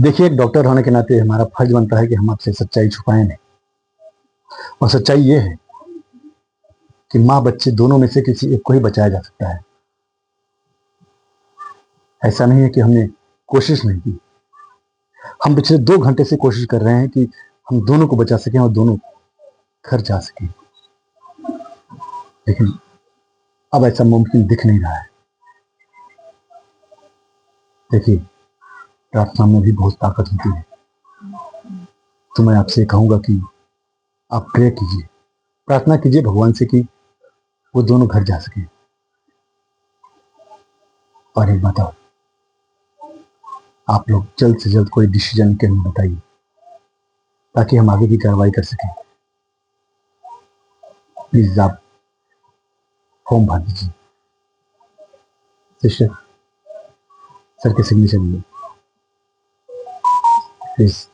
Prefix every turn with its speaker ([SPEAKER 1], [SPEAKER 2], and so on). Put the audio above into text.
[SPEAKER 1] देखिए, एक डॉक्टर होने के नाते हमारा फर्ज बनता है कि हम आपसे सच्चाई छुपाएं नहीं। और सच्चाई ये है कि माँ बच्चे दोनों में से किसी एक को ही बचाया जा सकता है। ऐसा नहीं है कि हमने कोशिश नहीं की। हम पिछले 2 घंटे से कोशिश कर रहे हैं कि हम दोनों को बचा सकें और दोनों घर जा सकें, लेकिन अब ऐसा मुमकिन दिख नहीं रहा है। देखिए, प्रार्थना में भी बहुत ताकत होती है। तो मैं आपसे कहूंगा कि आप प्रे कीजिए, प्रार्थना कीजिए भगवान से कि वो दोनों घर जा सकें। और एक बात और, आप लोग जल्द से जल्द कोई डिसीजन के हमें बताइए ताकि हम आगे की कार्रवाई कर सकें। प्लीज आप फॉर्म भर दीजिए। सिस्टर, सर के सिग्नेचर लिए प्लीज।